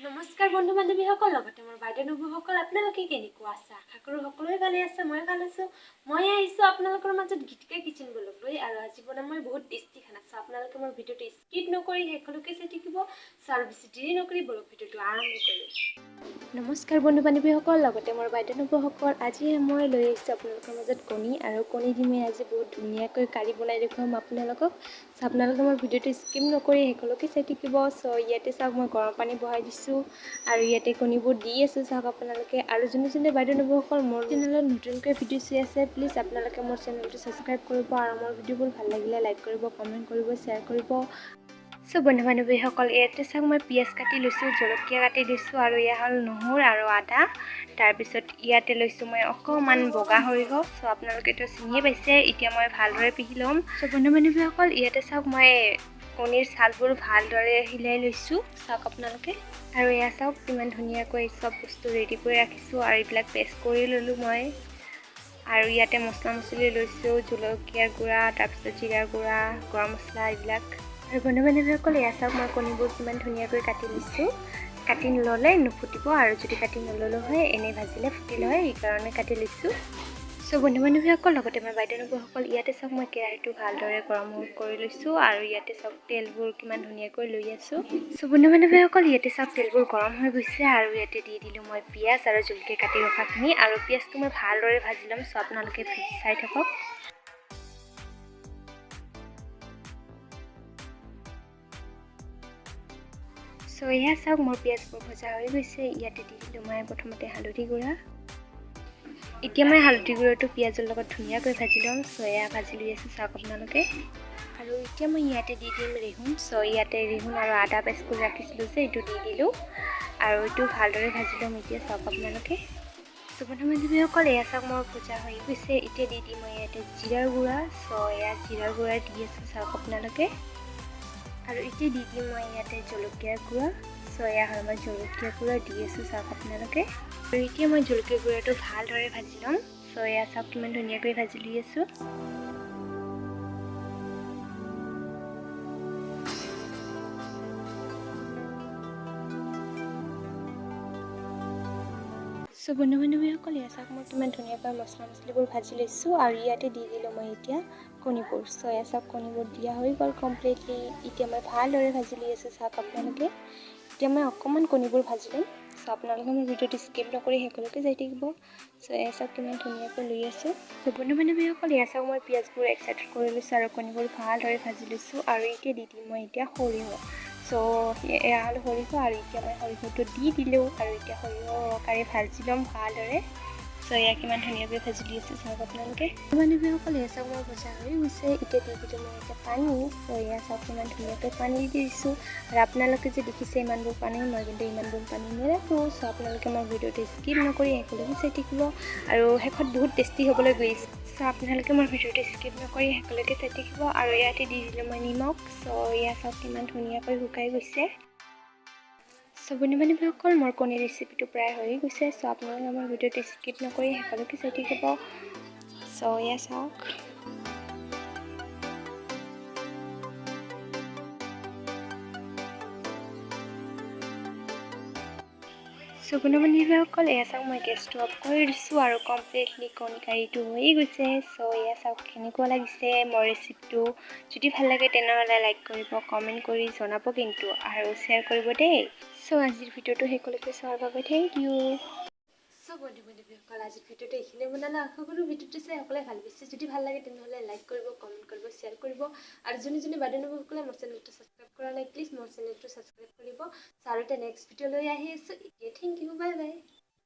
নমস্কাৰ বন্ধু বান্ধৱীসকল, লগতে মোৰ বাইদেউ নবৌসকল, আপোনালোকে কেনেকুৱা আছে? আশা কৰোঁ সকলোৱে ভালে আছে। মই ভাল আছোঁ। মই আহিছোঁ আপোনালোকৰ মাজত গীতিকা কিচেন ব্লগ লৈ, আৰু আজি বনাম মই বহুত টেষ্টি খানা। আপোনালোকে মোৰ ভিডিঅ'টো স্কিপ নকৰি শেষলৈকে চাই থাকিব। আৰু বেছি দেৰি নকৰি ব্লগ ভিডিঅ'টো আৰম্ভ কৰোঁ। নমস্কাৰ বন্ধু বান্ধৱীসকল, লগতে মোৰ বাইদেউ নবৌসকল, আজি মই লৈ আহিছোঁ আপোনালোকৰ মাজত কণী, আৰু কণী দি মই আজি বহুত ধুনীয়াকৈ কাৰী বনাই দেখুৱাম আপোনালোকক। আপোনালোকে মোৰ ভিডিঅ'টো স্কিপ নকৰি শেষলৈকে চাই থাকিব। ইয়াতে চাওক, মই গৰম পানী বহাই দিছোঁ আৰু ইয়াতে কণীবোৰ দি আছোঁ। চাওক আপোনালোকে, আৰু যোনে বাইদেউ নবৌসকল মোৰ চেনেলত নতুনকৈ ভিডিঅ' চাই আছে, প্লিজ আপোনালোকে মোৰ চেনেলটো ছাবস্ক্ৰাইব কৰিব, আৰু মোৰ ভিডিঅ'বোৰ ভাল লাগিলে লাইক কৰিব, কমেণ্ট কৰিব, শ্বেয়াৰ কৰিব। বন্ধু বান্ধৱীসকল, ইয়াতে চাওক, মই পিঁয়াজ কাটি লৈছোঁ, জলকীয়া কাটি দিছোঁ, আৰু এয়া হ'ল নহৰু আৰু আদা। তাৰপিছত ইয়াতে লৈছোঁ মই অকণমান বগা সৰিয়হ। আপোনালোকেতো চিনিয়ে পাইছে। এতিয়া মই ভালদৰে পিহি ল'ম। বন্ধু বান্ধৱীসকল, ইয়াতে চাওক, মই কণীৰ ছালবোৰ ভালদৰে সিলাই লৈছোঁ। চাওক আপোনালোকে, আৰু এয়া চাওক কিমান ধুনীয়াকৈ চব বস্তু ৰেডি কৰি ৰাখিছোঁ, আৰু এইবিলাক পেষ্ট কৰি ল'লোঁ মই। আৰু ইয়াতে মছলা মছলি লৈছোঁ, জলকীয়াৰ গুড়া, তাৰপিছত জিৰাৰ গুড়া, গৰম মছলা এইবিলাক। আৰু বন্ধু বান্ধৱীসকল, এয়া চাওক, মই কণীবোৰ কিমান ধুনীয়াকৈ কাটি লৈছোঁ। কাটি নল'লে নুফুটিব, আৰু যদি কাটি নল'লোঁ হয় এনেই ভাজিলে ফুটিল হয়, সেইকাৰণে কাটি লৈছোঁ। বন্ধু বান্ধৱীসকল, লগতে মই বাইদেউ নবৌসকল, ইয়াতে চাওক, মই কেৰাহীটো ভালদৰে গৰম কৰি লৈছোঁ, আৰু ইয়াতে চাওক তেলবোৰ কিমান ধুনীয়াকৈ লৈ আছোঁ। বন্ধু বান্ধৱীসকল, ইয়াতে চাওক তেলবোৰ গৰম হৈ গৈছে, আৰু ইয়াতে দি দিলোঁ মই পিঁয়াজ আৰু জলকীয়া কাটি ৰখাখিনি, আৰু পিঁয়াজটো মই ভালদৰে ভাজি ল'ম। আপোনালোকে চাই থাকক। এয়া চাওক, মোৰ পিঁয়াজবোৰ ভজা হৈ গৈছে। ইয়াতে দি দিলোঁ মই প্ৰথমতে হালধি গুড়া। এতিয়া মই হালধি গুড়াটো পিঁয়াজৰ লগত ধুনীয়াকৈ ভাজি ল'ম। এয়া ভাজি লৈ আছোঁ, চাওক আপোনালোকে। আৰু এতিয়া মই ইয়াতে দি দিম ৰেহুন। ইয়াতে ৰেহুন আৰু আদা পেষ্ট কৰি ৰাখিছিলোঁ যে, এইটো দি দিলোঁ, আৰু এইটো ভালদৰে ভাজি ল'ম। এতিয়া চাওক আপোনালোকে। বন্ধু বান্ধৱীসকল, এয়া চাওক, মোৰ ভজা হৈ গৈছে। এতিয়া দি দিম মই ইয়াতে জিৰাৰ গুড়া। এয়া জিৰাৰ গুড়া দি আছোঁ, চাওক আপোনালোকে। আৰু এতিয়া দি দিম মই ইয়াতে জলকীয়াৰ গুড়া। এয়া হয়, মই জলকীয়া গুড়া দি আছোঁ, চাওক আপোনালোকে। আৰু এতিয়া মই জলকীয়া গুড়াটো ভালদৰে ভাজি ল'ম। এয়া চাওক কিমান ধুনীয়াকৈ ভাজি লৈ আছোঁ। বন্ধু বান্ধৱীসকল, এয়া চাওক, মই কিমান ধুনীয়াকৈ মছলা মছলিবোৰ ভাজি লৈছোঁ, আৰু ইয়াতে দি দিলোঁ মই এতিয়া কণীবোৰ। এয়া চাওক, কণীবোৰ দিয়া হৈ গ'ল কমপ্লিটলি। এতিয়া মই ভালদৰে ভাজি লৈ আছোঁ, চাওক আপোনালোকে। এতিয়া মই অকণমান কণীবোৰ ভাজি ল'ম। আপোনালোকে মোৰ ভিডিঅ'টো স্কিপ নকৰি শেষলৈকে যাই থাকিব। এয়া চাওক কিমান ধুনীয়াকৈ লৈ আছোঁ। বন্ধু বান্ধৱীসকল, এয়া চাওক, মই পিঁয়াজবোৰ এক চাইড কৰি লৈছোঁ, আৰু কণীবোৰ ভালদৰে ভাজি লৈছোঁ, আৰু এতিয়া দি দিম মই এতিয়া সৰিয়হ। এয়া হ'ল সৰিয়হ, আৰু এতিয়া মই সৰিয়হটো দি দিলোঁ, আৰু এতিয়া সৰিয়হ কাৰি ভাজি ল'ম ভালদৰে। এয়া কিমান ধুনীয়াকৈ ভাজি দি আছোঁ, চাওক আপোনালোকে। বান্ধৱীসকল, এয়া চাওক, মই ভজা হৈ গৈছে। এতিয়া দি দিলোঁ মই এতিয়া পানী। এয়া চাওক কিমান ধুনীয়াকৈ পানী দি দিছোঁ, আৰু আপোনালোকে যে দেখিছে ইমানবোৰ পানী, মই কিন্তু ইমানবোৰ পানী নেৰাখোঁ। আপোনালোকে মোৰ ভিডিঅ'টো স্কিপ নকৰি শেষলৈকে চাই থাকিব, আৰু শেষত বহুত টেষ্টি হ'বলৈ গৈ আছে। আপোনালোকে মোৰ ভিডিঅ'টো স্কিপ নকৰি শেষলৈকে চাই থাকিব। আৰু ইয়াতে দি দিলোঁ মই নিমখ। এয়া চাওক কিমান ধুনীয়াকৈ শুকাই গৈছে। বন্ধু বান্ধৱীসকল, মোৰ কণীৰ ৰেচিপিটো প্ৰায় হৈ গৈছে। আপোনালোকে মোৰ ভিডিঅ'টো স্কিপ নকৰি শেষলৈকে চাই থাকিব। এয়া চাওক। বন্ধু বান্ধৱীসকল, এয়া চাওক, মই গেছটো অফ কৰি দিছোঁ, আৰু কমপ্লিটলি কণী কাৰীটো হৈয়ে গৈছে। এয়া চাওক কেনেকুৱা লাগিছে মোৰ ৰেচিপিটো। যদি ভাল লাগে তেনেহ'লে লাইক কৰিব, কমেণ্ট কৰি জনাব কিন্তু, আৰু শ্বেয়াৰ কৰিব দেই। আজিৰ ভিডিঅ'টো শেষলৈকে চোৱাৰ বাবে থেংক ইউ। বন্ধু বান্ধৱীসকল, আজিৰ ভিডিঅ'টো এইখিনিয়ে বনালোঁ। আশা কৰোঁ ভিডিঅ'টো চাই সকলোৱে ভাল পাইছে। যদি ভাল লাগে তেনেহ'লে লাইক কৰিব, কমেণ্ট কৰিব, শ্বেয়াৰ কৰিব, আৰু যোনে বাইদেউ নবৌসকলে মোৰ চেনেলটো ছাবস্ক্ৰাইব কৰা নাই, প্লিজ মোৰ চেনেলটো ছাবস্ক্ৰাইব কৰিব। আৰু এতিয়া নেক্সট ভিডিঅ' লৈ আহি আছোঁ। এতিয়া থেংক ইউ, বাই বাই।